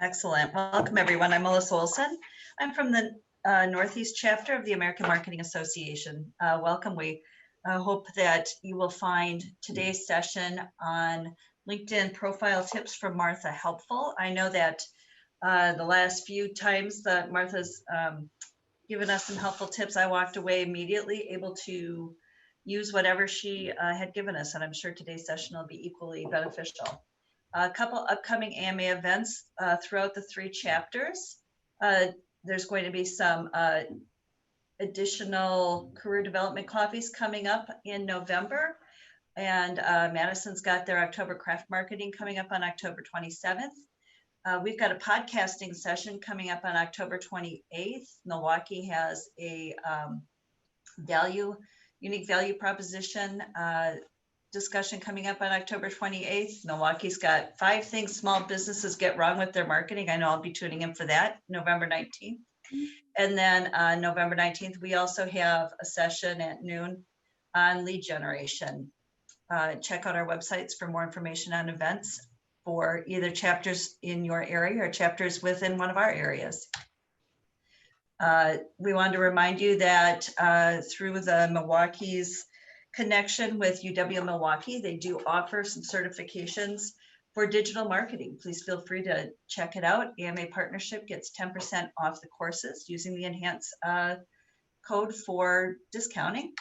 Excellent. Welcome, everyone. I'm Melissa Olson. I'm from the Northeast chapter of the American Marketing Association. Welcome. We hope that you will find today's session on LinkedIn profile tips from Martha helpful. I know that the last few times that Martha's given us some helpful tips, I walked away immediately able to use whatever she had given us, and I'm sure today's session will be equally beneficial. A couple upcoming AMA events throughout the 3 chapters. There's going to be some additional career development coffees coming up in November. And Madison's got their October craft marketing coming up on October 27th. We've got a podcasting session coming up on October 28th. Milwaukee has a unique value proposition discussion coming up on October 28th. Milwaukee's got 5 things small businesses get wrong with their marketing. I know I'll be tuning in for that, November 19th. And then November 19th, we also have a session at noon on lead generation. Check out our websites for more information on events for either chapters in your area or chapters within one of our areas. We wanted to remind you that through the Milwaukee's connection with UW Milwaukee, they do offer some certifications for digital marketing. Please feel free to check it out. AMA Partnership gets 10% off the courses using the enhanced code for discounting.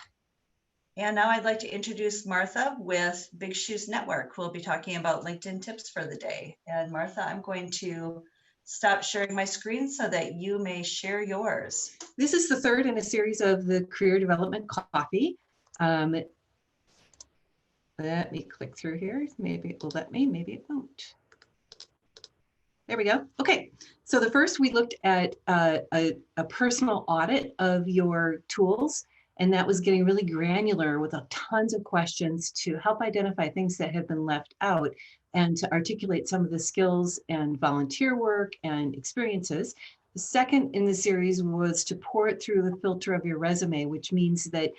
And now I'd like to introduce Martha with Big Shoes Network, who will be talking about LinkedIn tips for the day. And Martha, I'm going to stop sharing my screen so that you may share yours. This is the 3rd in a series of the Career Development Coffee. Let me click through here. Maybe it will let me, maybe it won't. There we go. Okay, so the first we looked at a personal audit of your tools, and that was getting really granular with tons of questions to help identify things that have been left out and to articulate some of the skills and volunteer work and experiences. The second in the series was to pour it through the filter of your resume, which means that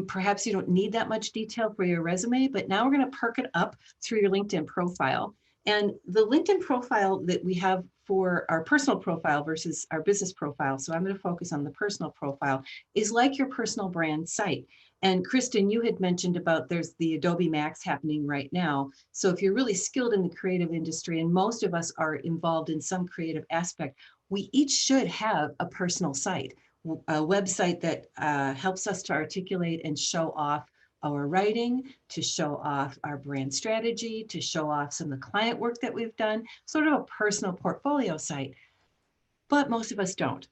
perhaps you don't need that much detail for your resume, but now we're going to perk it up through your LinkedIn profile. And the LinkedIn profile that we have for our personal profile versus our business profile, so I'm going to focus on the personal profile, is like your personal brand site. And Kristen, you had mentioned about there's the Adobe Max happening right now. So if you're really skilled in the creative industry, and most of us are involved in some creative aspect, we each should have a personal site, a website that helps us to articulate and show off our writing, to show off our brand strategy, to show off some of the client work that we've done, sort of a personal portfolio site. But most of us don't.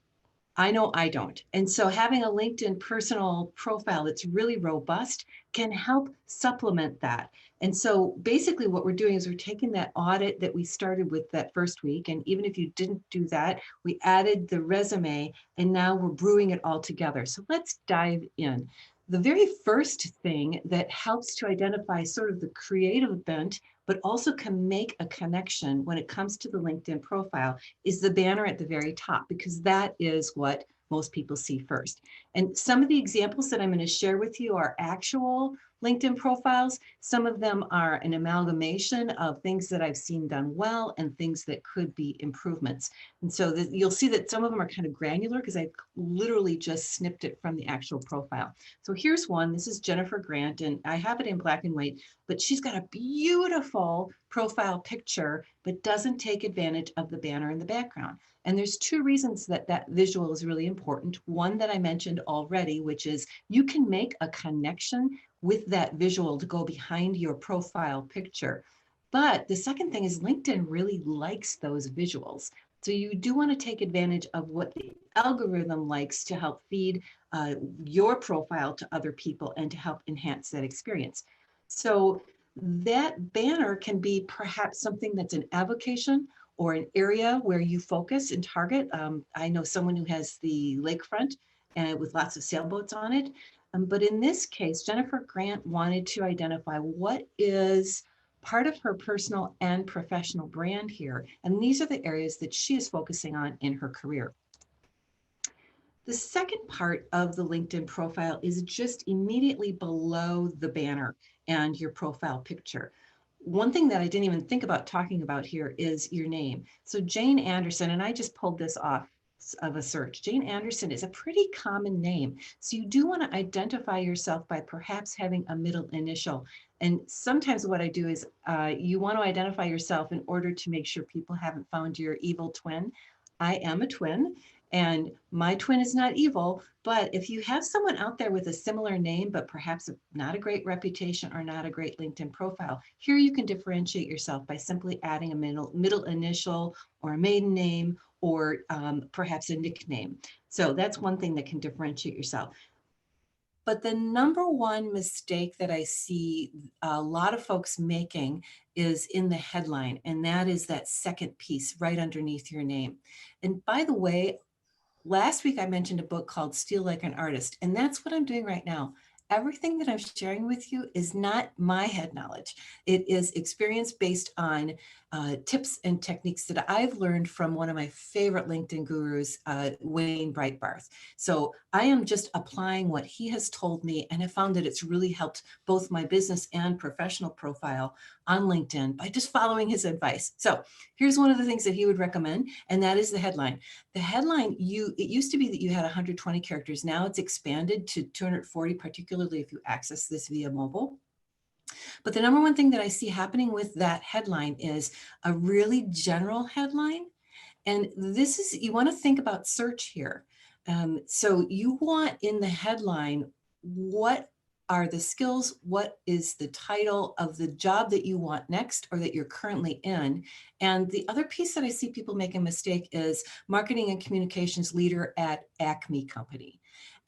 I know I don't. And so having a LinkedIn personal profile that's really robust can help supplement that. And so basically what we're doing is we're taking that audit that we started with that first week. And even if you didn't do that, we added the resume and now we're brewing it all together. So let's dive in. The very first thing that helps to identify sort of the creative bent, but also can make a connection when it comes to the LinkedIn profile is the banner at the very top, because that is what most people see first. And some of the examples that I'm going to share with you are actual LinkedIn profiles. Some of them are an amalgamation of things that I've seen done well and things that could be improvements. And so you'll see that some of them are kind of granular because I literally just snipped it from the actual profile. So here's one. This is Jennifer Grant, and I have it in black and white, but she's got a beautiful profile picture, but doesn't take advantage of the banner in the background. And there's 2 reasons that that visual is really important. One that I mentioned already, which is you can make a connection with that visual to go behind your profile picture. But the second thing is LinkedIn really likes those visuals. So you do want to take advantage of what the algorithm likes to help feed your profile to other people and to help enhance that experience. So that banner can be perhaps something that's an avocation or an area where you focus and target. I know someone who has the lakefront and with lots of sailboats on it. But in this case, Jennifer Grant wanted to identify what is part of her personal and professional brand here. And these are the areas that she is focusing on in her career. The second part of the LinkedIn profile is just immediately below the banner and your profile picture. one thing that I didn't even think about talking about here is your name. So Jane Anderson, and I just pulled this off of a search. Jane Anderson is a pretty common name. So you do want to identify yourself by perhaps having a middle initial. And sometimes what I do is you want to identify yourself in order to make sure people haven't found your evil twin. I am a twin, and my twin is not evil, but if you have someone out there with a similar name, but perhaps not a great reputation or not a great LinkedIn profile, here you can differentiate yourself by simply adding a middle initial or a maiden name, or perhaps a nickname. So that's one thing that can differentiate yourself. But the number one mistake that I see a lot of folks making is in the headline, and that is that second piece right underneath your name. And by the way, last week I mentioned a book called Steal Like an Artist, and that's what I'm doing right now. Everything that I'm sharing with you is not my head knowledge. It is experience based on tips and techniques that I've learned from one of my favorite LinkedIn gurus, Wayne Breitbarth. So I am just applying what he has told me, and I found that it's really helped both my business and professional profile on LinkedIn by just following his advice. So here's one of the things that he would recommend, and that is the headline. The headline, it used to be that you had 120 characters. Now it's expanded to 240, particularly if you access this via mobile. But the number one thing that I see happening with that headline is a really general headline. And this is, you want to think about search here. So you want in the headline, what are the skills? What is the title of the job that you want next or that you're currently in? And the other piece that I see people make a mistake is marketing and communications leader at Acme Company.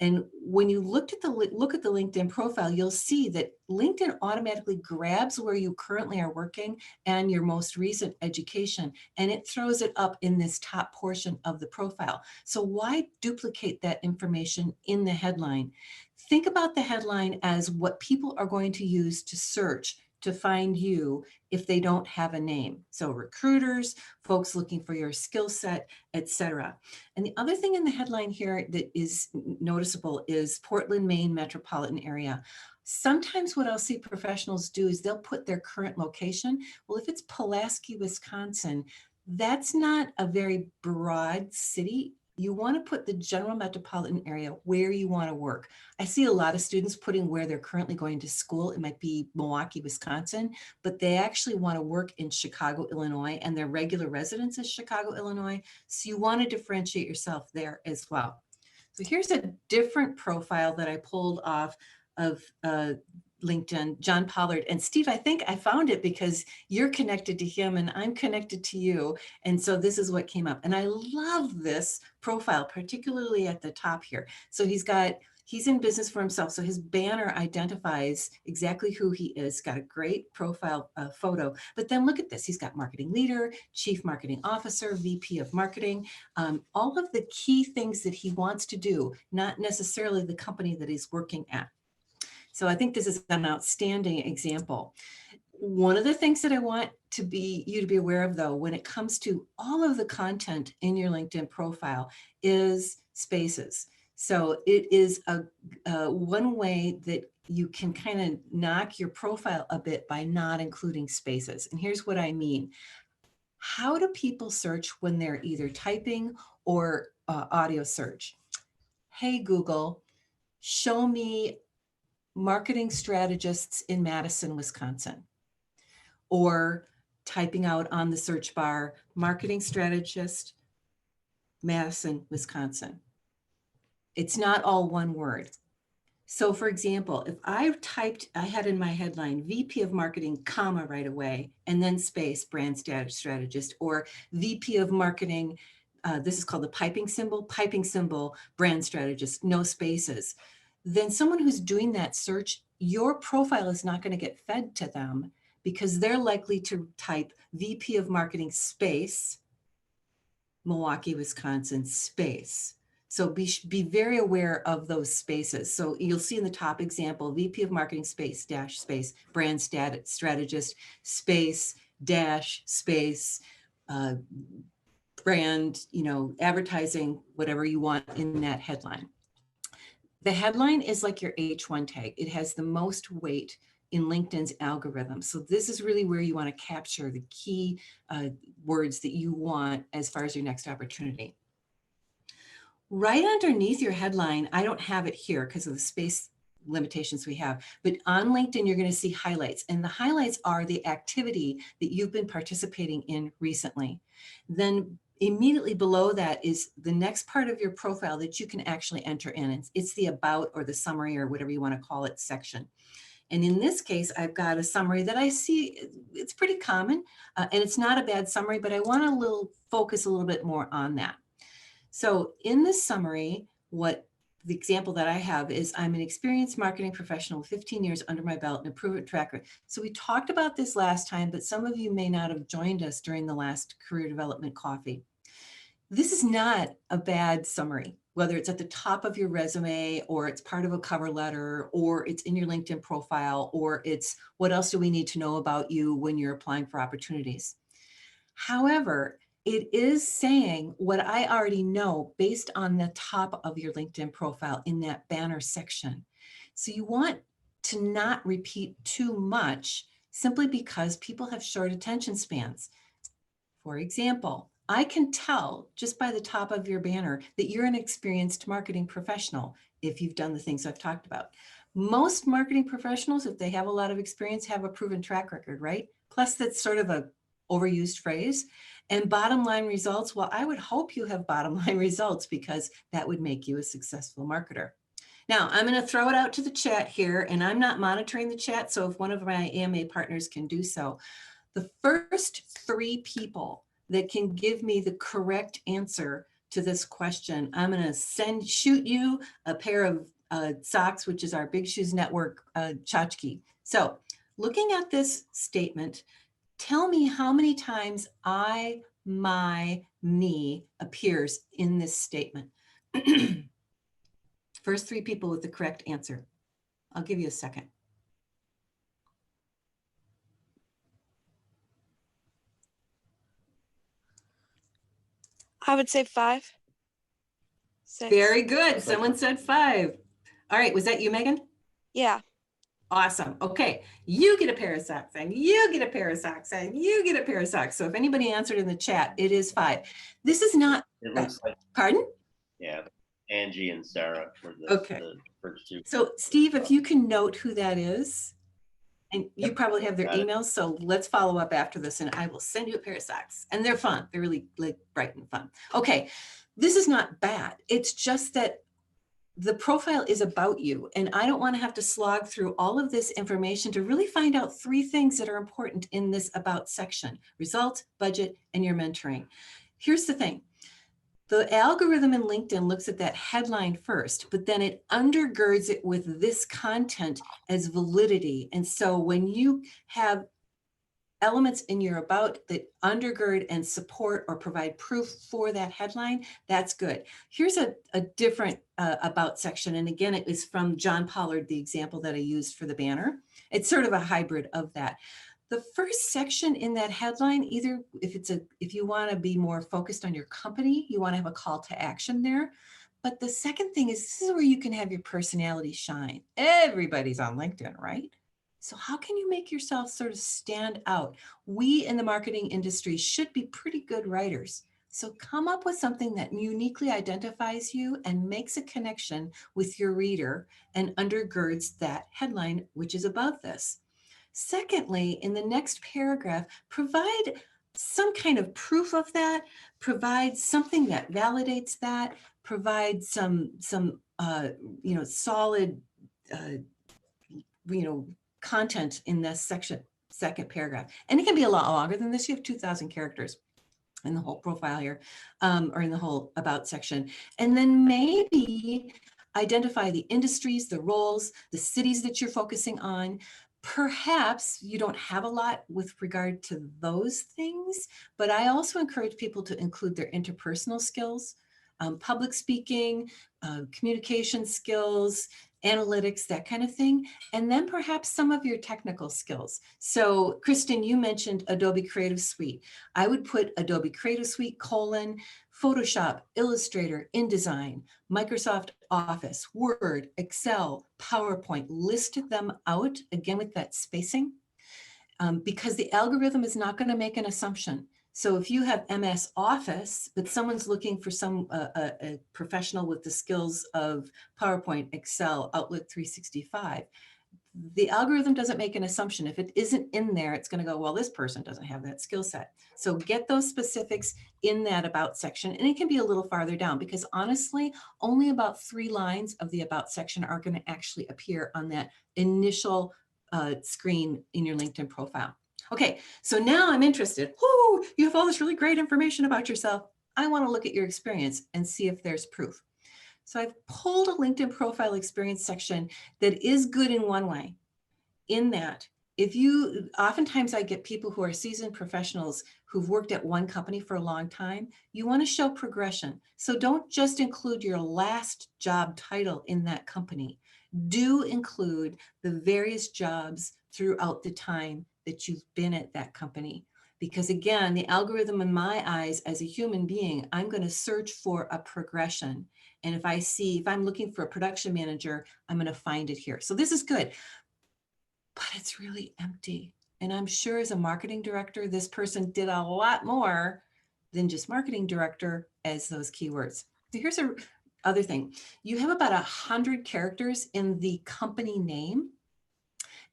And when you look at the LinkedIn profile, you'll see that LinkedIn automatically grabs where you currently are working and your most recent education, and it throws it up in this top portion of the profile. So why duplicate that information in the headline? Think about the headline as what people are going to use to search to find you if they don't have a name. So recruiters, folks looking for your skill set, etc. And the other thing in the headline here that is noticeable is Portland, Maine metropolitan area. Sometimes what I'll see professionals do is they'll put their current location. Well, if it's Pulaski, Wisconsin, that's not a very broad city. You want to put the general metropolitan area where you want to work. I see a lot of students putting where they're currently going to school. It might be Milwaukee, Wisconsin, but they actually want to work in Chicago, Illinois, and their regular residence is Chicago, Illinois. So you want to differentiate yourself there as well. So here's a different profile that I pulled off of LinkedIn, John Pollard. And Steve, I think I found it because you're connected to him and I'm connected to you. And so this is what came up. And I love this profile, particularly at the top here. So he's in business for himself. So his banner identifies exactly who he is. Got a great profile photo. But then look at this. He's got marketing leader, chief marketing officer, VP of marketing, all of the key things that he wants to do, not necessarily the company that he's working at. So I think this is an outstanding example. One of the things that I want you to be aware of, though, when it comes to all of the content in your LinkedIn profile is spaces. So it is one way that you can kind of knock your profile a bit by not including spaces. And here's what I mean. How do people search when they're either typing or audio search? Hey, Google, show me marketing strategists in Madison, Wisconsin, or typing out on the search bar, marketing strategist, Madison, Wisconsin. It's not all one word. So for example, if I had in my headline, VP of marketing, comma, right away, and then space, brand strategist, or VP of marketing, this is called the piping symbol, brand strategist, no spaces. Then someone who's doing that search, your profile is not going to get fed to them because they're likely to type VP of marketing space, Milwaukee, Wisconsin space. So be very aware of those spaces. So you'll see in the top example, VP of marketing space, dash space, brand strategist, space, dash space, brand, advertising, whatever you want in that headline. The headline is like your H1 tag. It has the most weight in LinkedIn's algorithm. So this is really where you want to capture the key words that you want as far as your next opportunity. Right underneath your headline, I don't have it here because of the space limitations we have, but on LinkedIn, you're going to see highlights, and the highlights are the activity that you've been participating in recently. Then immediately below that is the next part of your profile that you can actually enter in. It's the about or the summary or whatever you want to call it section. And in this case, I've got a summary that I see, it's pretty common, and it's not a bad summary, but I want to focus a little bit more on that. So in this summary, what the example that I have is I'm an experienced marketing professional with 15 years under my belt and a proven track record. So we talked about this last time, but some of you may not have joined us during the last career development coffee. This is not a bad summary, whether it's at the top of your resume or it's part of a cover letter or it's in your LinkedIn profile or it's what else do we need to know about you when you're applying for opportunities. However, it is saying what I already know based on the top of your LinkedIn profile in that banner section. So you want to not repeat too much simply because people have short attention spans. For example, I can tell just by the top of your banner that you're an experienced marketing professional if you've done the things I've talked about. Most marketing professionals, if they have a lot of experience, have a proven track record, right? Plus that's sort of a overused phrase. And bottom line results, well, I would hope you have bottom line results because that would make you a successful marketer. Now, I'm going to throw it out to the chat here, and I'm not monitoring the chat, so if one of my AMA partners can do so. The first 3 people that can give me the correct answer to this question, I'm going to shoot you a pair of socks, which is our Big Shoes Network tchotchke. So looking at this statement, tell me how many times I, my, me appears in this statement. First 3 people with the correct answer. I'll give you a second. I would say 5. 6. Very good. Someone said 5. All right. Was that you, Megan? Yeah. Awesome. Okay. You get a pair of socks and you get a pair of socks and you get a pair of socks. So if anybody answered in the chat, it is 5. This is not. It looks like. Pardon? Yeah. Angie and Sarah were the first 2. So Steve, if you can note who that is, and you probably have their emails. So let's follow up after this and I will send you a pair of socks, and they're fun. They're really like bright and fun. Okay. This is not bad. It's just that the profile is about you, and I don't want to have to slog through all of this information to really find out 3 things that are important in this about section: results, budget, and your mentoring. Here's the thing. The algorithm in LinkedIn looks at that headline first, but then it undergirds it with this content as validity. And so when you have elements in your about that undergird and support or provide proof for that headline, that's good. Here's a different about section. And again, it is from John Pollard, the example that I used for the banner. It's sort of a hybrid of that. The first section in that headline, either if you want to be more focused on your company, you want to have a call to action there. But the second thing is, this is where you can have your personality shine. Everybody's on LinkedIn, right? So how can you make yourself sort of stand out? We in the marketing industry should be pretty good writers. So come up with something that uniquely identifies you and makes a connection with your reader and undergirds that headline, which is above this. Secondly, in the next paragraph, provide some kind of proof of that, provide something that validates that, provide some solid, content in this second paragraph. And it can be a lot longer than this. You have 2,000 characters in the whole profile here, or in the whole about section. And then maybe identify the industries, the roles, the cities that you're focusing on. Perhaps you don't have a lot with regard to those things, but I also encourage people to include their interpersonal skills, public speaking, communication skills, analytics, that kind of thing, and then perhaps some of your technical skills. So Kristen, you mentioned Adobe Creative Suite. I would put Adobe Creative Suite : Photoshop, Illustrator, InDesign, Microsoft Office, Word, Excel, PowerPoint, list them out again with that spacing, because the algorithm is not going to make an assumption. So if you have MS Office, but someone's looking for a professional with the skills of PowerPoint, Excel, Outlook 365, the algorithm doesn't make an assumption. If it isn't in there, it's going to go, well, this person doesn't have that skill set. So get those specifics in that about section. And it can be a little farther down, because honestly, only about 3 lines of the about section are going to actually appear on that initial screen in your LinkedIn profile. Okay, so now I'm interested. Whoo, you have all this really great information about yourself. I want to look at your experience and see if there's proof. So I've pulled a LinkedIn profile experience section that is good in one way, in that oftentimes I get people who are seasoned professionals who've worked at one company for a long time. You want to show progression. So don't just include your last job title in that company. Do include the various jobs throughout the time that you've been at that company. Because again, the algorithm in my eyes as a human being, I'm going to search for a progression. And if I'm looking for a production manager, I'm going to find it here. So this is good, but it's really empty. And I'm sure as a marketing director, this person did a lot more than just marketing director as those keywords. So here's a other thing. You have about 100 characters in the company name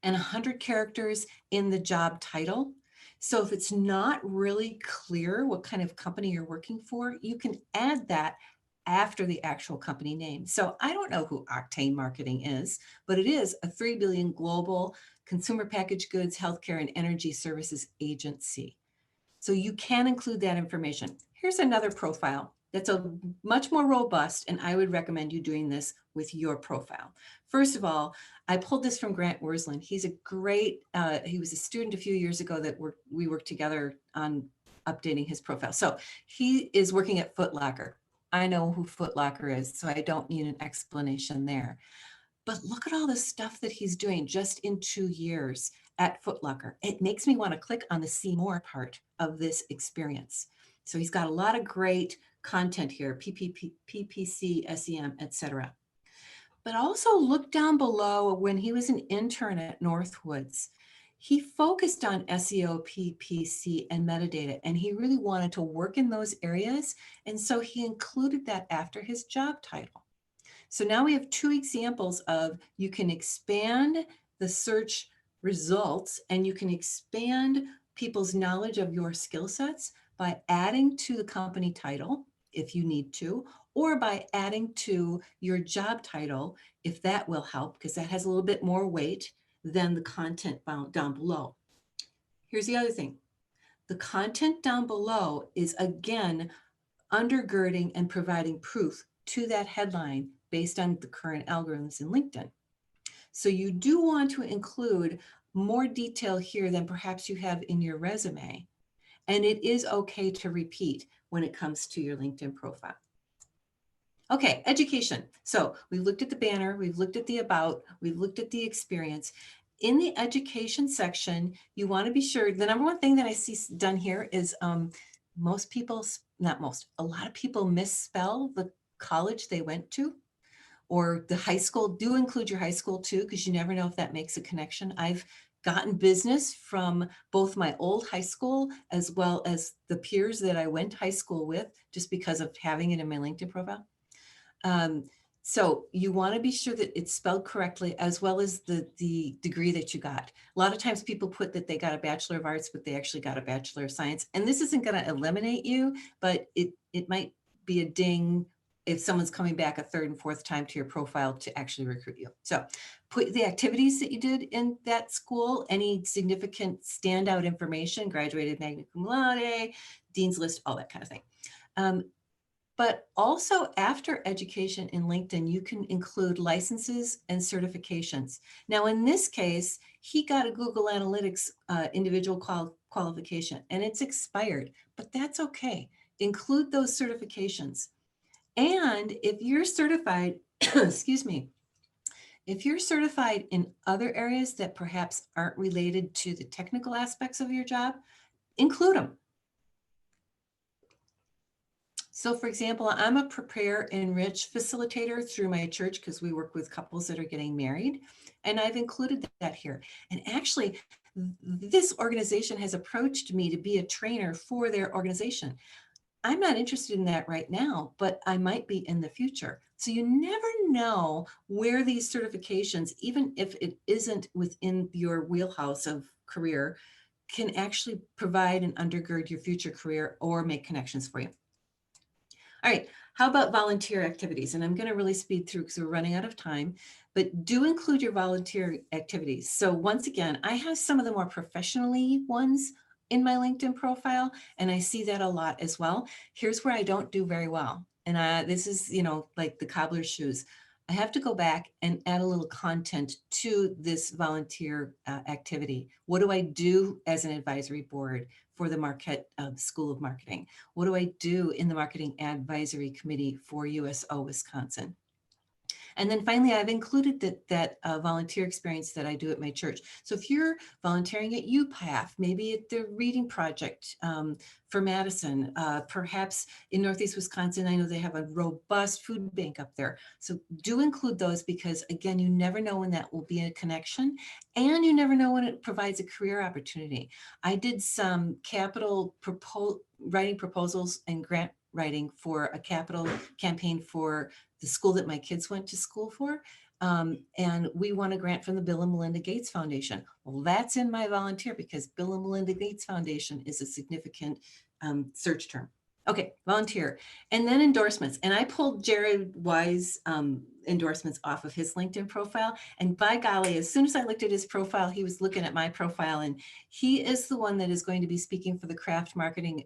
and 100 characters in the job title. So if it's not really clear what kind of company you're working for, you can add that after the actual company name. So I don't know who Octane Marketing is, but it is a $3 billion global consumer packaged goods, healthcare, and energy services agency. So you can include that information. Here's another profile that's a much more robust, and I would recommend you doing this with your profile. First of all, I pulled this from Grant Worsland. He's a great, he was a student a few years ago that we worked together on updating his profile. So he is working at Foot Locker. I know who Foot Locker is, so I don't need an explanation there. But look at all the stuff that he's doing just in 2 years at Foot Locker. It makes me want to click on the see more part of this experience. So he's got a lot of great content here, PPC, SEM, etc. But also look down below when he was an intern at Northwoods. He focused on SEO, PPC, and metadata, and he really wanted to work in those areas. And so he included that after his job title. So now we have 2 examples of you can expand the search results and you can expand people's knowledge of your skill sets by adding to the company title if you need to, or by adding to your job title if that will help, because that has a little bit more weight than the content down below. Here's the other thing. The content down below is again undergirding and providing proof to that headline based on the current algorithms in LinkedIn. So you do want to include more detail here than perhaps you have in your resume. And it is okay to repeat when it comes to your LinkedIn profile. Okay, education. So we've looked at the banner, we've looked at the about, we've looked at the experience. In the education section, you want to be sure, the number one thing that I see done here is most people, not most, a lot of people misspell the college they went to or the high school. Do include your high school too, because you never know if that makes a connection. I've gotten business from both my old high school as well as the peers that I went to high school with just because of having it in my LinkedIn profile. So you want to be sure that it's spelled correctly as well as the degree that you got. A lot of times people put that they got a Bachelor of Arts, but they actually got a Bachelor of Science. And this isn't going to eliminate you, but it might be a ding if someone's coming back a 3rd and 4th time to your profile to actually recruit you. So put the activities that you did in that school, any significant standout information, graduated magna cum laude, dean's list, all that kind of thing. But also after education in LinkedIn, you can include licenses and certifications. Now, in this case, he got a Google Analytics individual qualification and it's expired, but that's okay. Include those certifications. And if you're certified, excuse me, if you're certified in other areas that perhaps aren't related to the technical aspects of your job, include them. So for example, I'm a prepare, enrich facilitator through my church because we work with couples that are getting married. And I've included that here. And actually, this organization has approached me to be a trainer for their organization. I'm not interested in that right now, but I might be in the future. So you never know where these certifications, even if it isn't within your wheelhouse of career, can actually provide and undergird your future career or make connections for you. All right, how about volunteer activities? And I'm going to really speed through because we're running out of time, but do include your volunteer activities. So once again, I have some of the more professionally ones in my LinkedIn profile, and I see that a lot as well. Here's where I don't do very well. And this is, like the cobbler's shoes. I have to go back and add a little content to this volunteer activity. What do I do as an advisory board for the Marquette School of Marketing? What do I do in the Marketing Advisory Committee for USO Wisconsin? And then finally, I've included that volunteer experience that I do at my church. So if you're volunteering at UPAF, maybe at the Reading Project for Madison, perhaps in Northeast Wisconsin, I know they have a robust food bank up there. So do include those because again, you never know when that will be a connection and you never know when it provides a career opportunity. I did some capital writing proposals and grant writing for a capital campaign for the school that my kids went to school for. And we won a grant from the Bill and Melinda Gates Foundation. Well, that's in my volunteer because Bill and Melinda Gates Foundation is a significant search term. Okay, volunteer. And then endorsements. And I pulled Jared Wise endorsements off of his LinkedIn profile. And by golly, as soon as I looked at his profile, he was looking at my profile. And he is the one that is going to be speaking for the craft marketing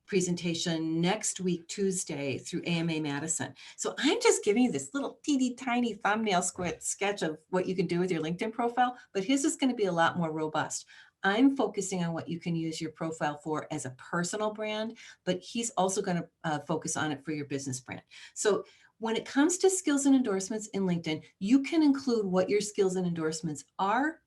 presentation next week, Tuesday, through AMA Madison. So I'm just giving you this little teeny tiny thumbnail sketch of what you can do with your LinkedIn profile, but his is going to be a lot more robust. I'm focusing on what you can use your profile for as a personal brand, but he's also going to focus on it for your business brand. So when it comes to skills and endorsements in LinkedIn, you can include what your skills and endorsements are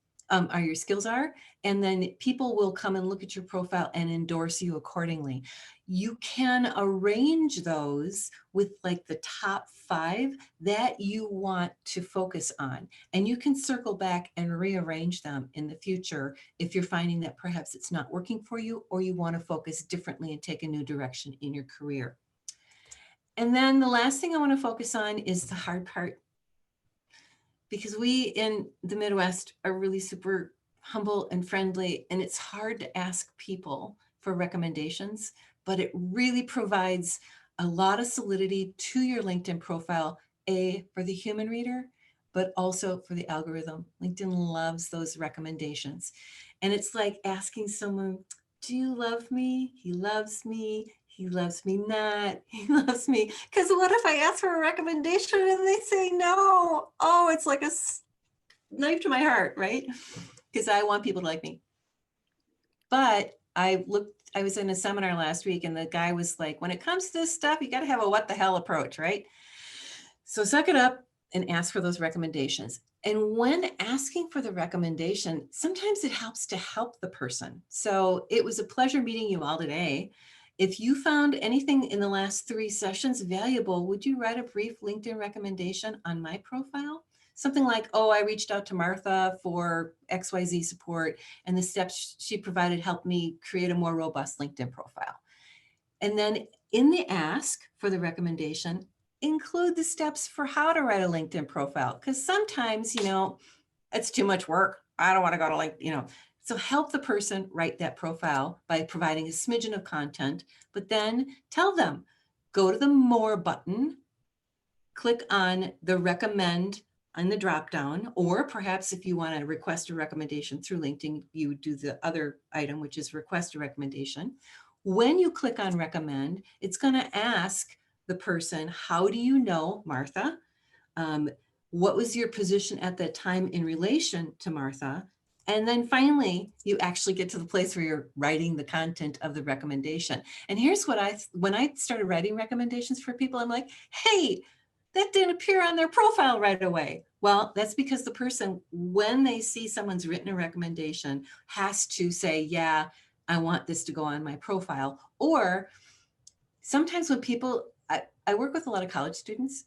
your skills are, and then people will come and look at your profile and endorse you accordingly. You can arrange those with like the top 5 that you want to focus on, and you can circle back and rearrange them in the future if you're finding that perhaps it's not working for you or you want to focus differently and take a new direction in your career. And then the last thing I want to focus on is the hard part, because we in the Midwest are really super humble and friendly, and it's hard to ask people for recommendations, but it really provides a lot of solidity to your LinkedIn profile, for the human reader, but also for the algorithm. LinkedIn loves those recommendations. And it's like asking someone, do you love me? He loves me. He loves me not. He loves me. Because what if I ask for a recommendation and they say no? Oh, it's like a knife to my heart, right? Because I want people to like me. But I was in a seminar last week and the guy was like, when it comes to this stuff, you got to have a what the hell approach, right? So suck it up and ask for those recommendations. And when asking for the recommendation, sometimes it helps to help the person. So it was a pleasure meeting you all today. If you found anything in the last 3 sessions valuable, would you write a brief LinkedIn recommendation on my profile? Something like, oh, I reached out to Martha for XYZ support, and the steps she provided helped me create a more robust LinkedIn profile. And then in the ask for the recommendation, include the steps for how to write a LinkedIn profile. Because sometimes, it's too much work. I don't want to go to LinkedIn, So help the person write that profile by providing a smidgen of content, but then tell them, go to the more button, click on the recommend on the drop down, or perhaps if you want to request a recommendation through LinkedIn, you would do the other item, which is request a recommendation. When you click on recommend, it's going to ask the person, how do you know Martha? What was your position at that time in relation to Martha? And then finally, you actually get to the place where you're writing the content of the recommendation. And here's what when I started writing recommendations for people, I'm like, hey, that didn't appear on their profile right away. Well, that's because the person, when they see someone's written a recommendation, has to say, yeah, I want this to go on my profile. Or sometimes when people, I work with a lot of college students,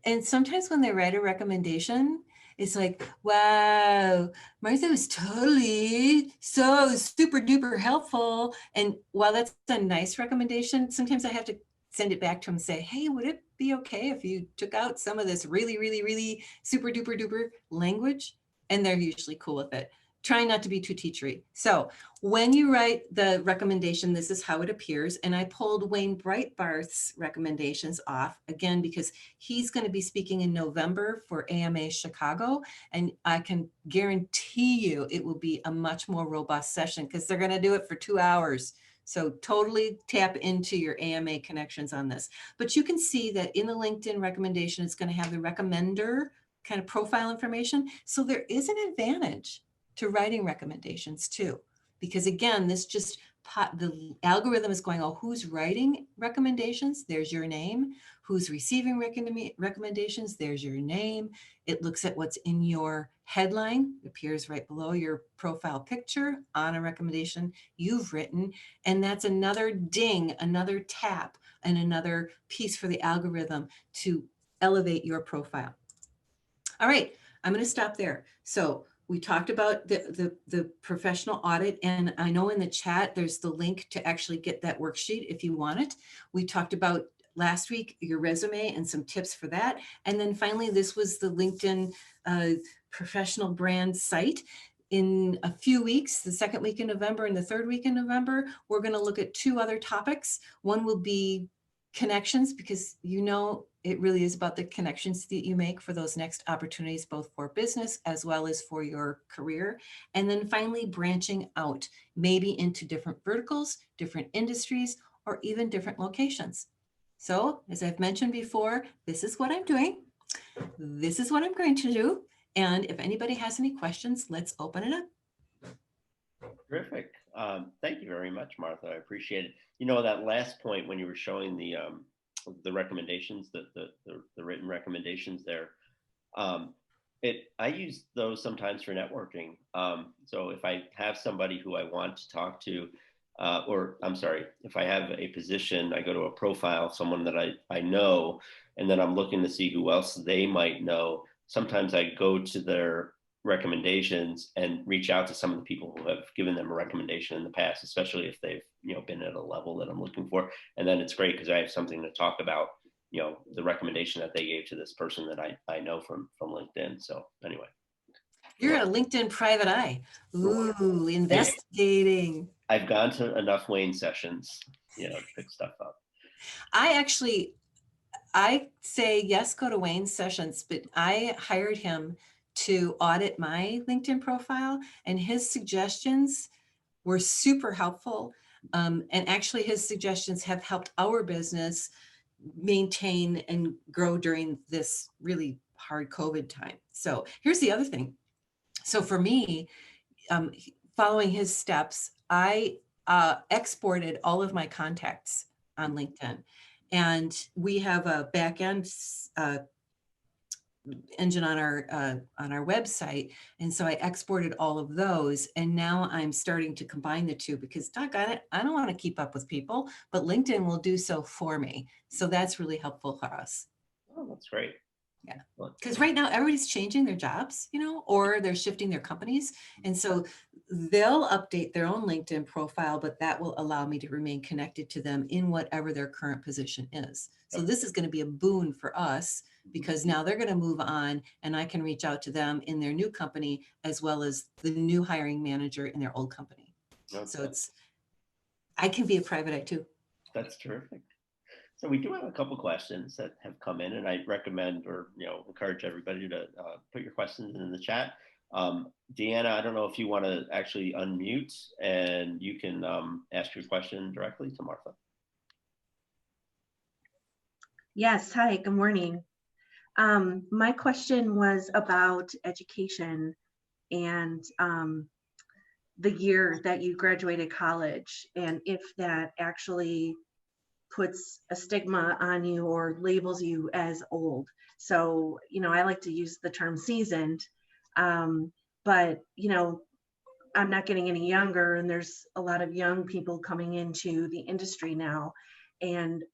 and sometimes when they write a recommendation, it's like, wow, Martha was totally so super duper helpful. And while that's a nice recommendation, sometimes I have to send it back to them and say, hey, would it be okay if you took out some of this really, really, really super duper duper language? And they're usually cool with it. Trying not to be too teachery. So when you write the recommendation, this is how it appears. And I pulled Wayne Breitbarth's recommendations off again, because he's going to be speaking in November for AMA Chicago. And I can guarantee you it will be a much more robust session because they're going to do it for 2 hours. So totally tap into your AMA connections on this. But you can see that in the LinkedIn recommendation, it's going to have the recommender kind of profile information. So there is an advantage to writing recommendations too, because again, this just the algorithm is going, oh, who's writing recommendations? There's your name. Who's receiving recommendations? There's your name. It looks at what's in your headline, appears right below your profile picture on a recommendation you've written. And that's another ding, another tap, and another piece for the algorithm to elevate your profile. All right, I'm going to stop there. So we talked about the professional audit, and I know in the chat there's the link to actually get that worksheet if you want it. We talked about last week your resume and some tips for that. And then finally, this was the LinkedIn professional brand site. In a few weeks, the second week in November and the third week in November, we're going to look at 2 other topics. One will be connections, because you know it really is about the connections that you make for those next opportunities, both for business as well as for your career. And then finally, branching out, maybe into different verticals, different industries, or even different locations. So as I've mentioned before, this is what I'm doing. This is what I'm going to do. And if anybody has any questions, let's open it up. Terrific. Thank you very much, Martha. I appreciate it. You know, that last point when you were showing the recommendations, the written recommendations there, I use those sometimes for networking. So if I have somebody who I want to talk to, or I'm sorry, if I have a position, I go to a profile, someone that I know, and then I'm looking to see who else they might know. Sometimes I go to their recommendations and reach out to some of the people who have given them a recommendation in the past, especially if they've been at a level that I'm looking for. And then it's great because I have something to talk about, the recommendation that they gave to this person that I know from LinkedIn. So anyway, you're a LinkedIn private eye. Ooh, investigating. I've gone to enough Wayne sessions, to pick stuff up. I say yes, go to Wayne's sessions, but I hired him to audit my LinkedIn profile, and his suggestions were super helpful. And actually his suggestions have helped our business maintain and grow during this really hard COVID time. So here's the other thing. So for me, following his steps, I exported all of my contacts on LinkedIn. And we have a back-end engine on our website. And so I exported all of those. And now I'm starting to combine the two because doggone it, I don't want to keep up with people, but LinkedIn will do so for me. So that's really helpful for us. Oh, that's great. Yeah, because right now everybody's changing their jobs, or they're shifting their companies. And so they'll update their own LinkedIn profile, but that will allow me to remain connected to them in whatever their current position is. So this is going to be a boon for us because now they're going to move on and I can reach out to them in their new company as well as the new hiring manager in their old company. Okay. So I can be a private eye too. That's terrific. So we do have a couple questions that have come in, and I recommend or encourage everybody to put your questions in the chat. Deanna, I don't know if you want to actually unmute and you can ask your question directly to Martha. Yes, hi, good morning. My question was about education and the year that you graduated college, and if that actually puts a stigma on you or labels you as old. So, I like to use the term seasoned, but, I'm not getting any younger, and there's a lot of young people coming into the industry now. And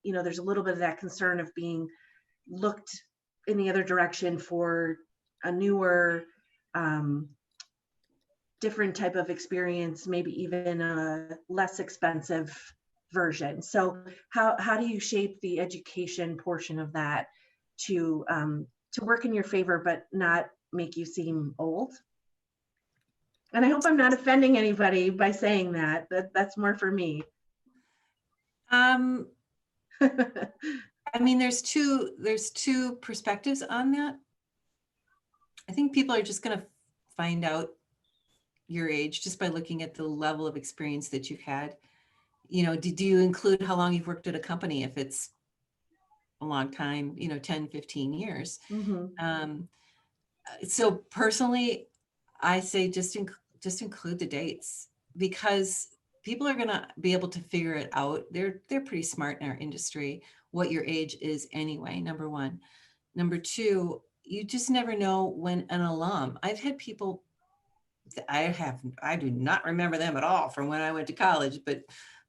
there's a little bit of that concern of being looked in the other direction for a newer, different type of experience, maybe even a less expensive version. So how do you shape the education portion of that to work in your favor, but not make you seem old? And I hope I'm not offending anybody by saying that. That's more for me. I mean, there's two perspectives on that. I think people are just going to find out your age just by looking at the level of experience that you've had. Do you include how long you've worked at a company? If it's a long time, 10, 15 years. Mm-hmm. So personally, I say just include the dates, because people are going to be able to figure it out. They're pretty smart in our industry, what your age is anyway, number one. Number two, you just never know when an alum, I've had people that I do not remember them at all from when I went to college, but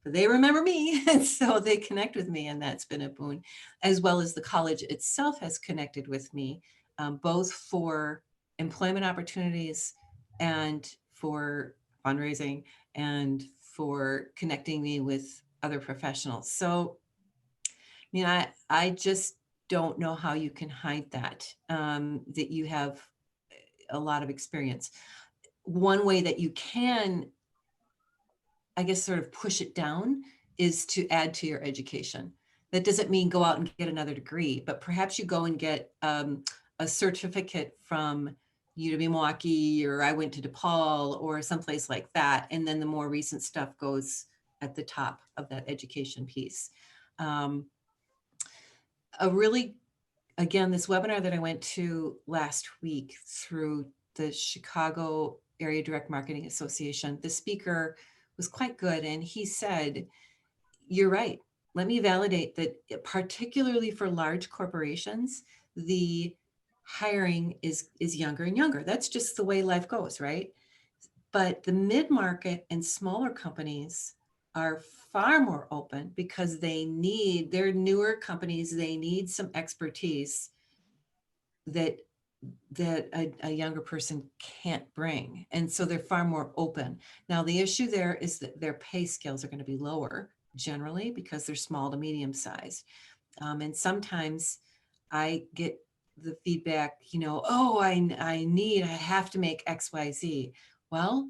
they remember me. And so they connect with me, and that's been a boon, as well as the college itself has connected with me, both for employment opportunities and for fundraising and for connecting me with other professionals. So, I just don't know how you can hide that, that you have a lot of experience. One way that you can, I guess, sort of push it down is to add to your education. That doesn't mean go out and get another degree, but perhaps you go and get a certificate from UW-Milwaukee, or I went to DePaul, or someplace like that. And then the more recent stuff goes at the top of that education piece. Again, this webinar that I went to last week through the Chicago Area Direct Marketing Association, the speaker was quite good. And he said, you're right. Let me validate that, particularly for large corporations, the hiring is younger and younger. That's just the way life goes, right? But the mid-market and smaller companies are far more open, because they're newer companies. They need some expertise that a younger person can't bring. And so they're far more open. Now, the issue there is that their pay scales are going to be lower generally, because they're small to medium sized. And sometimes I get the feedback, oh, I have to make X, Y, Z. Well,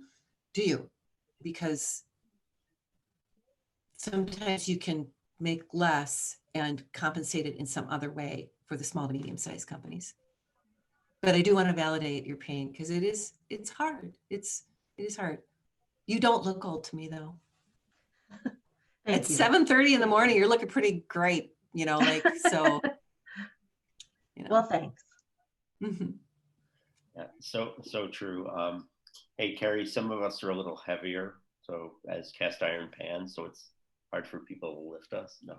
do you? Because sometimes you can make less and compensate it in some other way for the small to medium sized companies. But I do want to validate your pain, because it's hard. It is hard. You don't look old to me, though. At 7:30 in the morning, you're looking pretty great, so. Well, thanks. Mm-hmm. Yeah, so true. Hey, Carrie, some of us are a little heavier, so as cast iron pans, so it's hard for people to lift us. No,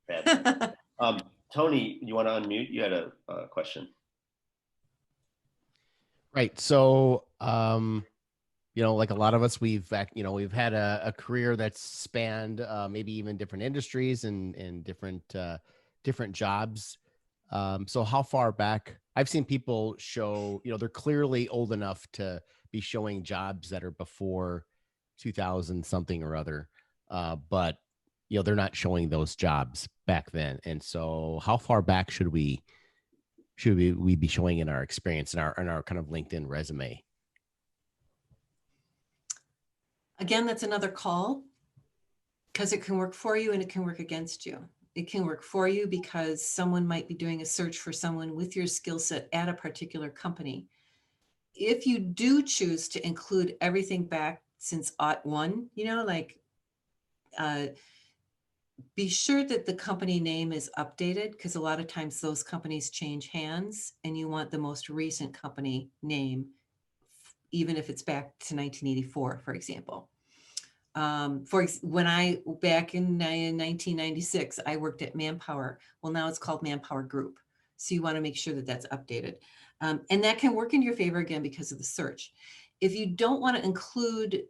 bad. Tony, you want to unmute? You had a question. Right. So, like a lot of us, we've had a career that's spanned maybe even different industries and different jobs. So how far back? I've seen people show, they're clearly old enough to be showing jobs that are before 2000 something or other, but they're not showing those jobs back then. And so, how far back should we be showing in our experience, in our kind of LinkedIn resume? Again, that's another call, because it can work for you and it can work against you. It can work for you because someone might be doing a search for someone with your skill set at a particular company. If you do choose to include everything back since '01, be sure that the company name is updated, because a lot of times those companies change hands, and you want the most recent company name, even if it's back to 1984, for example. Back in 1996, I worked at Manpower. Well, now it's called Manpower Group. So you want to make sure that that's updated. And that can work in your favor, again, because of the search. If you don't want to include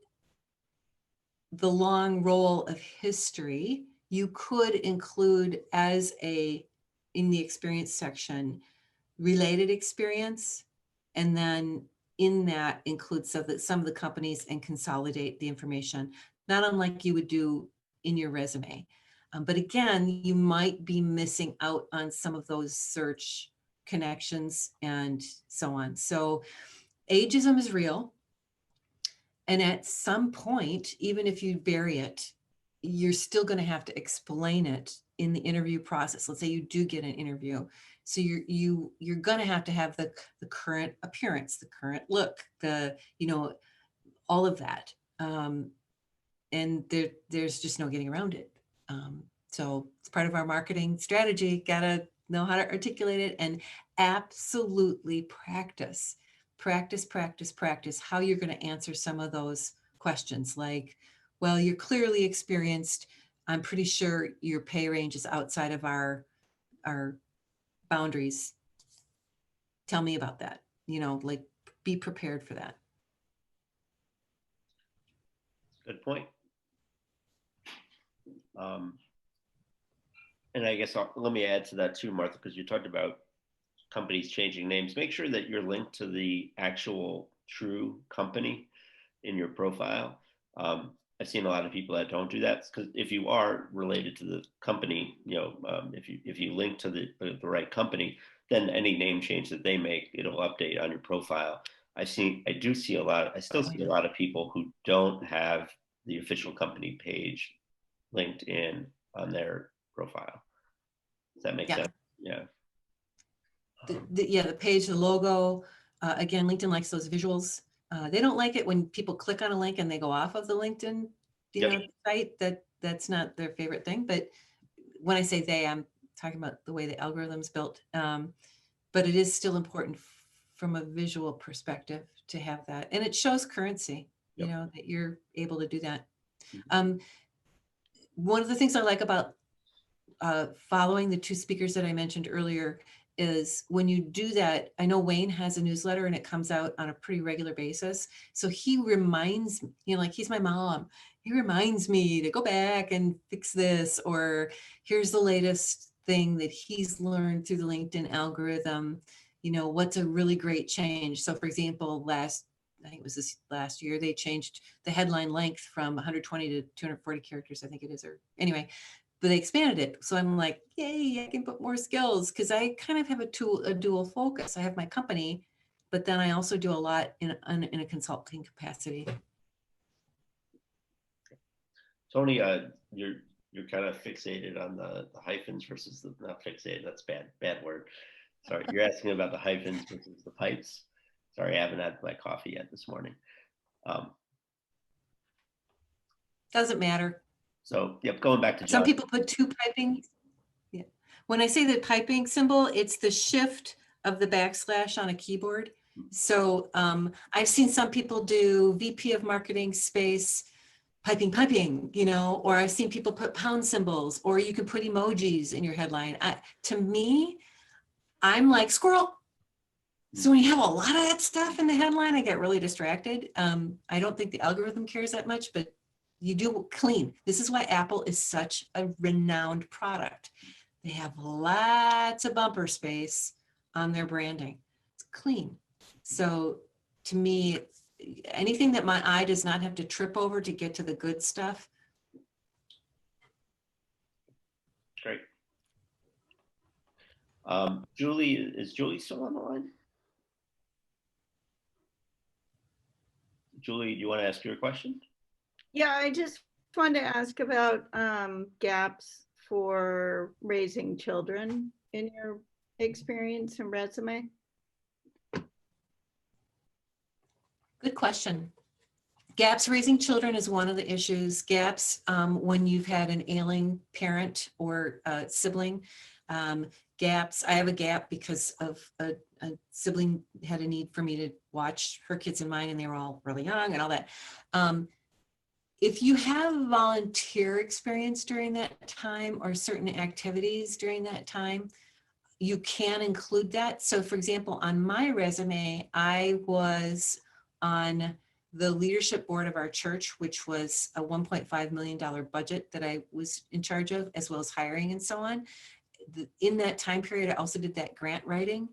the long roll of history, you could include in the experience section, related experience, and then in that include some of the companies and consolidate the information, not unlike you would do in your resume. But again, you might be missing out on some of those search connections and so on. So ageism is real. And at some point, even if you bury it, you're still going to have to explain it in the interview process. Let's say you do get an interview. So you're going to have the current appearance, the current look, all of that. And there's just no getting around it. So it's part of our marketing strategy. Got to know how to articulate it and absolutely practice how you're going to answer some of those questions. Like, well, you're clearly experienced. I'm pretty sure your pay range is outside of our boundaries. Tell me about that. Like, be prepared for that. Good point. And I guess let me add to that too, Martha, because you talked about companies changing names. Make sure that you're linked to the actual true company in your profile. I've seen a lot of people that don't do that, because if you are related to the company, if you link to the right company, then any name change that they make, it'll update on your profile. I still see a lot of people who don't have the official company page linked in on their profile. Does that make sense? Yeah. The page, the logo, again, LinkedIn likes those visuals. They don't like it when people click on a link and they go off of the LinkedIn site. That's not their favorite thing. But when I say they, I'm talking about the way the algorithm's built. But it is still important from a visual perspective to have that. And it shows currency, that you're able to do that. One of the things I like about following the two speakers that I mentioned earlier is when you do that, I know Wayne has a newsletter and it comes out on a pretty regular basis. So he reminds me, like he's my mom, he reminds me to go back and fix this, or here's the latest thing that he's learned through the LinkedIn algorithm, what's a really great change. So for example, I think it was this last year, they changed the headline length from 120 to 240 characters, I think it is, or anyway, but they expanded it. So I'm like, yay, I can put more skills, because I kind of have a dual focus. I have my company, but then I also do a lot in a consulting capacity. Tony, you're kind of fixated on the hyphens versus not fixated, that's bad word. Sorry, you're asking about the hyphens versus the pipes. Sorry, I haven't had my coffee yet this morning. Doesn't matter. So, yep, going back to John. Some people put two piping. Yeah. When I say the piping symbol, it's the shift of the backslash on a keyboard. So I've seen some people do VP of marketing space piping, or I've seen people put pound symbols, or you can put emojis in your headline. To me, I'm like squirrel. So when you have a lot of that stuff in the headline, I get really distracted. I don't think the algorithm cares that much, but you do clean. This is why Apple is such a renowned product. They have lots of bumper space on their branding. It's clean. So to me, anything that my eye does not have to trip over to get to the good stuff. Great. Julie, is Julie still on the line? Julie, do you want to ask your question? Yeah, I just wanted to ask about gaps for raising children in your experience and resume. Good question. Gaps raising children is one of the issues. Gaps when you've had an ailing parent or sibling. Gaps, I have a gap because of a sibling had a need for me to watch her kids and mine, and they were all really young and all that. If you have volunteer experience during that time or certain activities during that time, you can include that. So for example, on my resume, I was on the leadership board of our church, which was a $1.5 million budget that I was in charge of, as well as hiring and so on. In that time period, I also did that grant writing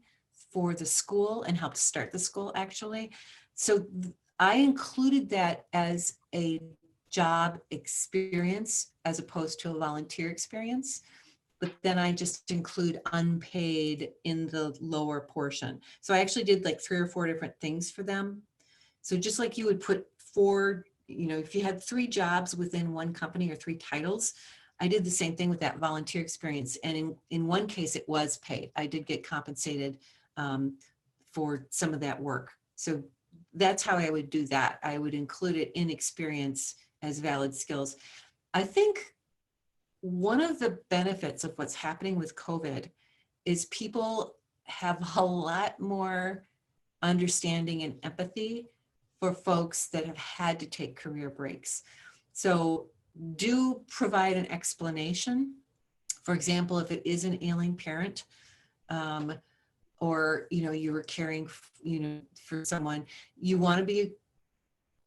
for the school and helped start the school actually. So I included that as a job experience as opposed to a volunteer experience. But then I just include unpaid in the lower portion. So I actually did like 3 or 4 different things for them. So just like you would put 4, if you had 3 jobs within one company or 3 titles, I did the same thing with that volunteer experience. And in one case, it was paid. I did get compensated for some of that work. So that's how I would do that. I would include it in experience as valid skills. I think one of the benefits of what's happening with COVID is people have a lot more understanding and empathy for folks that have had to take career breaks. So do provide an explanation. For example, if it is an ailing parent, or you were caring for someone, you want to be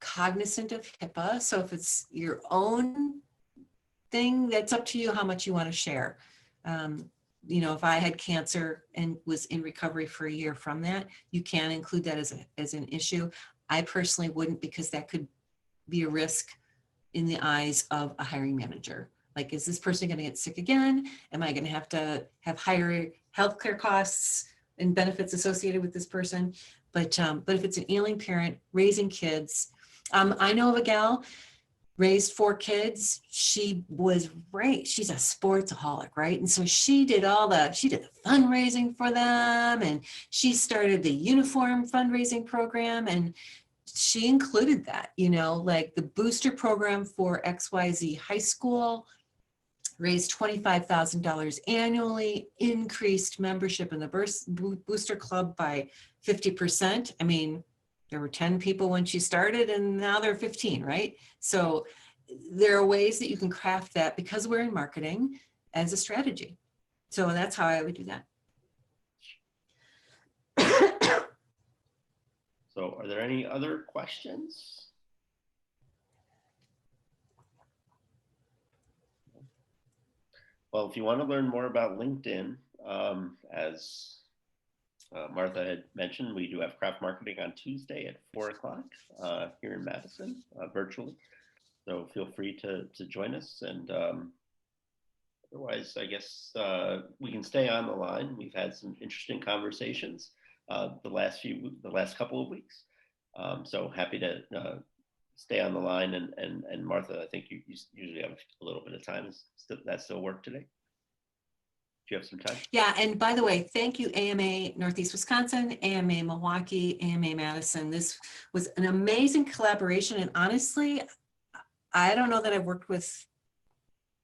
cognizant of HIPAA. So if it's your own thing, that's up to you how much you want to share. If I had cancer and was in recovery for a year from that, you can include that as an issue. I personally wouldn't, because that could be a risk in the eyes of a hiring manager. Like, is this person going to get sick again? Am I going to have higher healthcare costs and benefits associated with this person? But if it's an ailing parent raising kids, I know of a gal, raised 4 kids. She's a sportsaholic, right? And so she did the fundraising for them, and she started the uniform fundraising program, and she included that, like the booster program for XYZ high school, raised $25,000 annually, increased membership in the booster club by 50%. I mean, there were 10 people when she started, and now there are 15, right? So there are ways that you can craft that, because we're in marketing, as a strategy. So that's how I would do that. So are there any other questions? Well, if you want to learn more about LinkedIn, as Martha had mentioned, we do have craft marketing on Tuesday at 4 o'clock here in Madison, virtually. So feel free to join us. And otherwise, I guess we can stay on the line. We've had some interesting conversations the last couple of weeks. So happy to stay on the line. And Martha, I think you usually have a little bit of time. Does that still work today? Do you have some time? Yeah, and by the way, thank you, AMA Northeast Wisconsin, AMA Milwaukee, AMA Madison. This was an amazing collaboration. And honestly, I don't know that I've worked with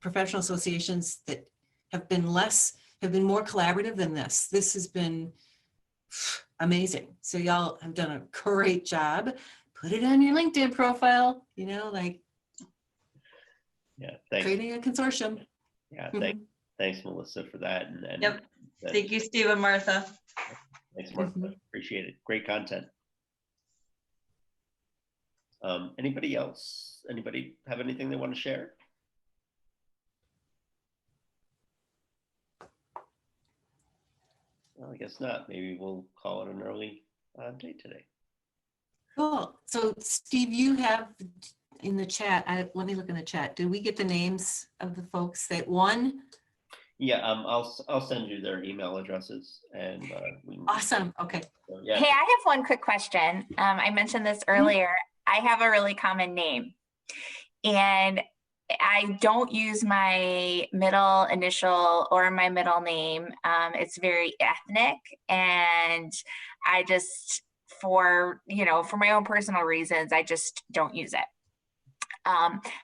professional associations that have been more collaborative than this. This has been amazing. So y'all have done a great job. Put it on your LinkedIn profile, Yeah, creating a consortium. Yeah, thanks, Melissa, for that. And Yep. Thank you, Steve and Martha. Thanks, Martha. Appreciate it. Great content. Anybody else? Anybody have anything they want to share? Well, I guess not. Maybe we'll call it an early day today. Cool. So Steve, you have in the chat, let me look in the chat. Did we get the names of the folks that won? Yeah, I'll send you their email addresses, and Awesome. Okay. So, yeah. Hey, I have one quick question. I mentioned this earlier. I have a really common name, and I don't use my middle initial or my middle name. It's very ethnic, and I just, for my own personal reasons, I just don't use it.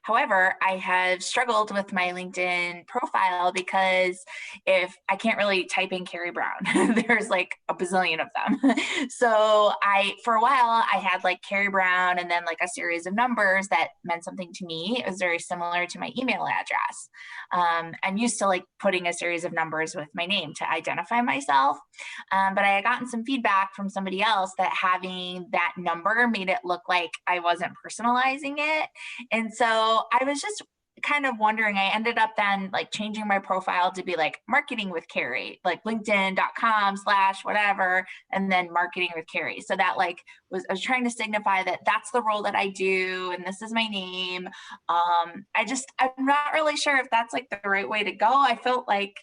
However, I have struggled with my LinkedIn profile because if I can't really type in Carrie Brown, there's like a bazillion of them. So for a while, I had like Carrie Brown and then like a series of numbers that meant something to me. It was very similar to my email address. I'm used to like putting a series of numbers with my name to identify myself. But I had gotten some feedback from somebody else that having that number made it look like I wasn't personalizing it. And so I was just kind of wondering, I ended up then like changing my profile to be like marketing with Carrie, like linkedin.com/whatever, and then marketing with Carrie. So that like I was trying to signify that that's the role that I do and this is my name. I'm not really sure if that's like the right way to go. I felt like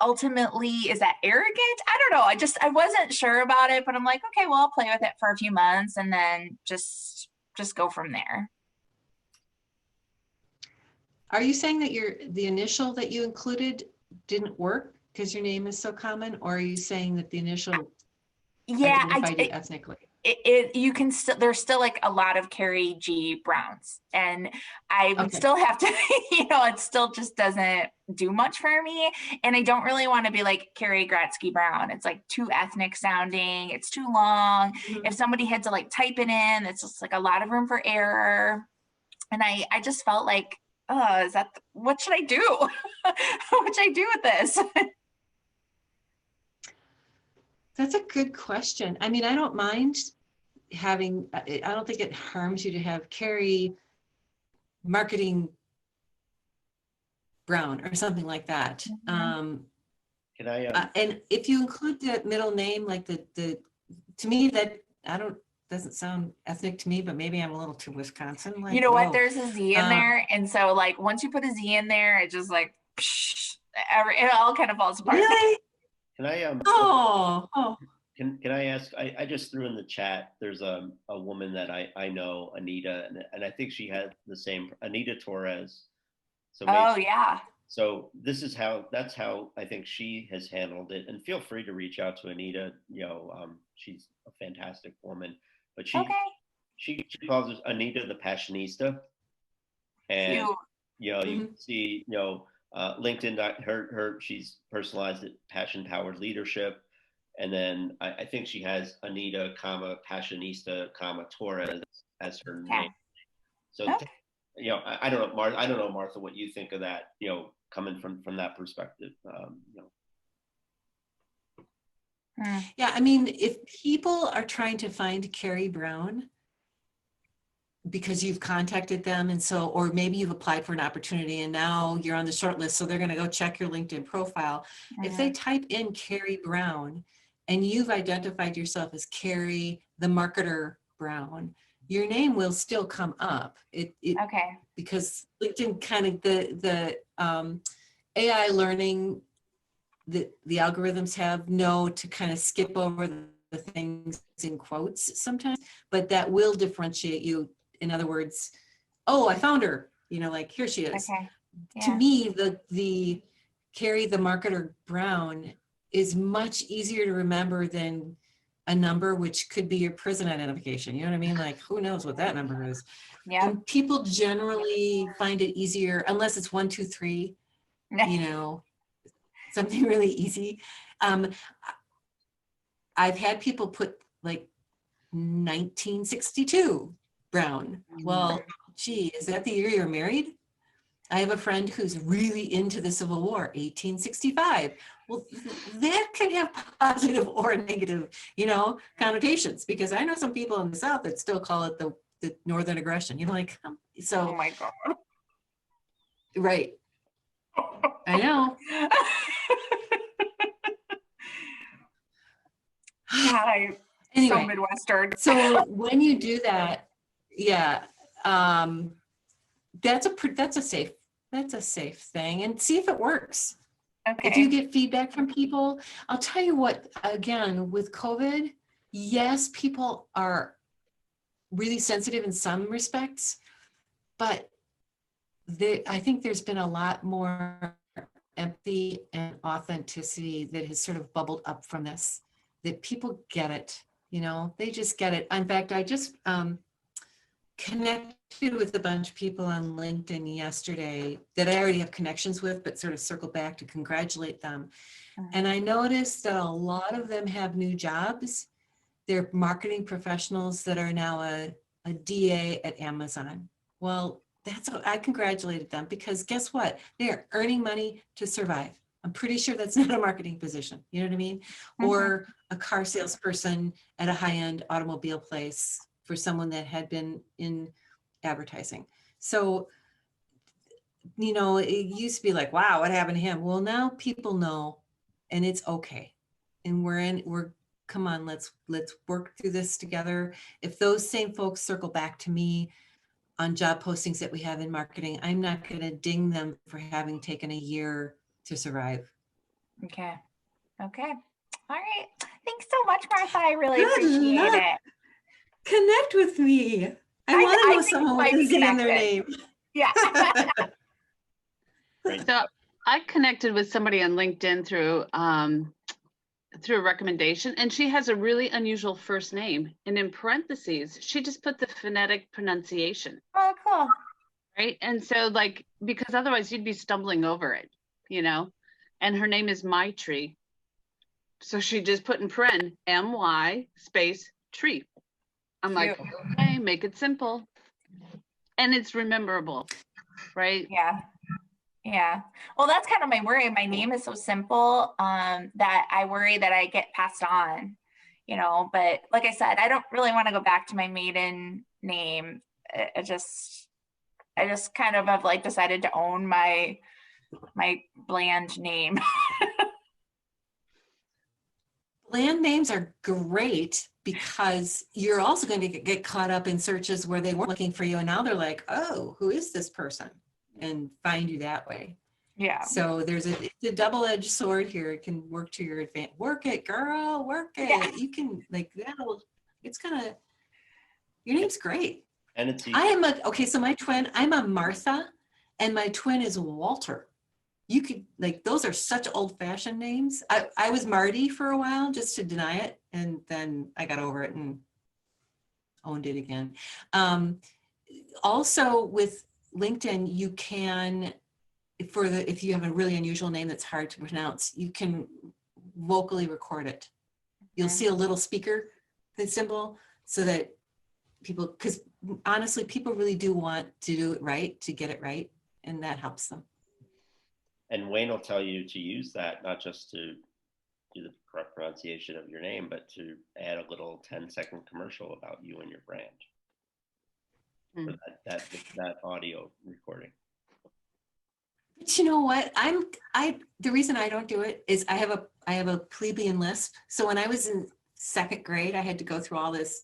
ultimately, is that arrogant? I don't know. I wasn't sure about it, but I'm like, okay, well, I'll play with it for a few months and then just go from there. Are you saying that the initial that you included didn't work because your name is so common, or are you saying that the initial identified you ethnically? You can still, there's still like a lot of Carrie G. Browns, and I would still have to, it still just doesn't do much for me. And I don't really want to be like Carrie Gratzky Brown. It's like too ethnic sounding. It's too long. Mm-hmm. If somebody had to like type it in, it's just like a lot of room for error. And I just felt like, what should I do? What should I do with this? That's a good question. I mean, I don't mind I don't think it harms you to have Carrie Marketing Brown or something like that. Can I? And if you include the middle name, like to me, that doesn't sound ethnic to me, but maybe I'm a little too Wisconsin. Like, you know what? There's a Z in there. And so like, once you put a Z in there, it just like, it all kind of falls apart. Really? Can I, oh. Can I ask, I just threw in the chat, there's a woman that I know, Anita, and I think she had the same, Anita Torres. So yeah. So that's how I think she has handled it. And feel free to reach out to Anita. She's a fantastic woman, but she calls us Anita the Passionista. And you can see LinkedIn. She's personalized it, Passion Powered Leadership, and then I think she has Anita, Passionista, Torres as her name. So I don't know, Martha. I don't know, Martha, what you think of that. Coming from that perspective. Yeah, I mean, if people are trying to find Carrie Brown because you've contacted them, and so, or maybe you've applied for an opportunity and now you're on the short list, so they're going to go check your LinkedIn profile. If they type in Carrie Brown and you've identified yourself as Carrie the marketer Brown, your name will still come up. Because LinkedIn kind of the AI learning, the algorithms know to kind of skip over the things in quotes sometimes, but that will differentiate you. In other words, I found her, like here she is. To me, the Carrie the marketer Brown is much easier to remember than a number, which could be your prison identification. You know what I mean? Like, who knows what that number is? And people generally find it easier, unless it's 1, 2, 3, something really easy. I've had people put like 1962 Brown. Well, gee, is that the year you're married? I have a friend who's really into the Civil War, 1865. Well, that can have positive or negative, connotations, because I know some people in the South that still call it the Northern aggression. So. Oh my God. Right. I know. So Midwestern. So when you do that, that's a safe thing, and see if it works. If you get feedback from people, I'll tell you what, again, with COVID, yes, people are really sensitive in some respects, but I think there's been a lot more empathy and authenticity that has sort of bubbled up from this, that people get it, they just get it. In fact, I just connected with a bunch of people on LinkedIn yesterday that I already have connections with, but sort of circle back to congratulate them. And I noticed that a lot of them have new jobs. They're marketing professionals that are now a DA at Amazon. Well, that's what I congratulated them, because guess what? They're earning money to survive. I'm pretty sure that's not a marketing position. You know what I mean? Or a car salesperson at a high-end automobile place for someone that had been in advertising. So, you know, it used to be like, wow, what happened to him? Well, now people know, and it's okay. And come on, let's work through this together. If those same folks circle back to me on job postings that we have in marketing, I'm not going to ding them for having taken a year to survive. Okay. Okay. All right. Thanks so much, Martha. I really Good appreciate luck. it. Connect with me. I want to know think someone we might with a be Z in their connected. name. Yeah. Great. So I connected with somebody on LinkedIn through a recommendation, and she has a really unusual first name. And in parentheses, she just put the phonetic pronunciation. Oh, cool. Right. And so like, because otherwise you'd be stumbling over it, you know, and her name is My Tree. So she just put in paren, MY space tree. I'm like, okay, make it simple. And it's rememberable, right? Yeah. Yeah. Well, that's kind of my worry. My name is so simple that I worry that I get passed on, you know, but like I said, I don't really want to go back to my maiden name. I just kind of have like decided to own my bland name. Bland names are great because you're also going to get caught up in searches where they weren't looking for you, and now they're like, oh, who is this person? And find you that way. Yeah. So it's a double-edged sword here. It can work to your advantage. Work it, girl, work it. Yeah. You can your name's great. And it's easy. So my twin, I'm a Martha, and my twin is Walter. You could, like, those are such old-fashioned names. I was Marty for a while just to deny it, and then I got over it and owned it again. Also with LinkedIn, you can, if you have a really unusual name that's hard to pronounce, you can vocally record it. You'll see a little speaker symbol so that people, because honestly, people really do want to do it right, to get it right, and that helps them. And Wayne will tell you to use that, not just to do the correct pronunciation of your name, but to add a little 10-second commercial about you and your brand. For that audio recording. But you know what? The reason I don't do it is I have a plebeian lisp. So when I was in second grade, I had to go through all this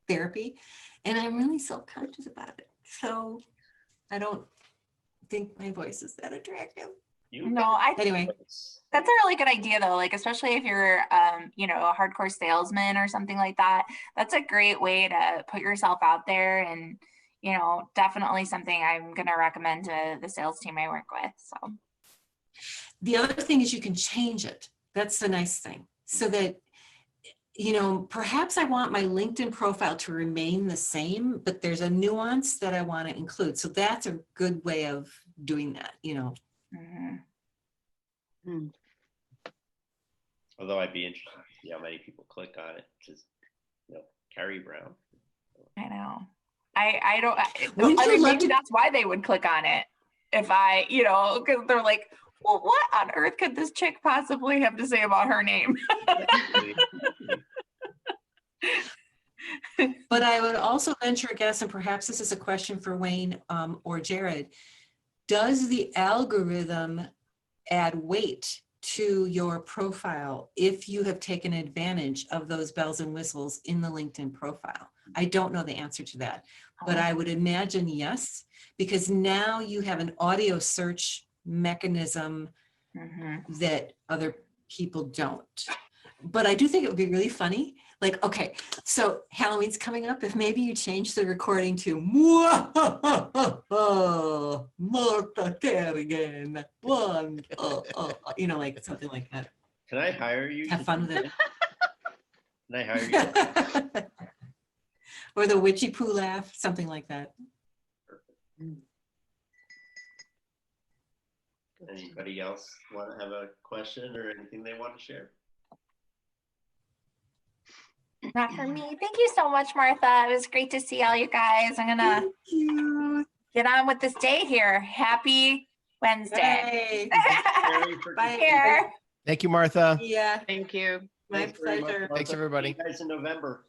therapy, and I'm really self-conscious about it. So I don't think my voice is that attractive. Anyway, that's a really good idea though. Like, especially if you're, you know, a hardcore salesman or something like that, that's a great way to put yourself out there, and, you know, definitely something I'm going to recommend to the sales team I work with. So the other thing is you can change it. That's the nice thing. So that, you know, perhaps I want my LinkedIn profile to remain the same, but there's a nuance that I want to include. So that's a good way of doing that, you know. Although I'd be interested to see how many people click on it. Just, you know, Carrie Brown. I know. I don't. Wouldn't I you mean, love maybe to- that's why they would click on it. If I, you know, because they're like, well, what on earth could this chick possibly have to say about her name? But I would also venture a guess, and perhaps this is a question for Wayne or Jared. Does the algorithm add weight to your profile if you have taken advantage of those bells and whistles in the LinkedIn profile? I don't know the answer to that, but I would imagine yes, because now you have an audio search mechanism that other people don't. But I do think it would be really funny. Like, okay, so Halloween's coming up. If maybe you change the recording to Martha Kerrigan, you know, like something like that. Can I hire you? Have fun with it. Can I hire you? Or the witchy poo laugh, something like that. Anybody else want to have a question or anything they want to share? Not for me. Thank you so much, Martha. It was great to see all you guys. I'm gonna Thank you. get on with this day here. Happy Wednesday. Bye. Here. Thank you, Martha. Yeah, Thank you. my Thanks very much, pleasure. Thanks, Martha. everybody. See you guys in November.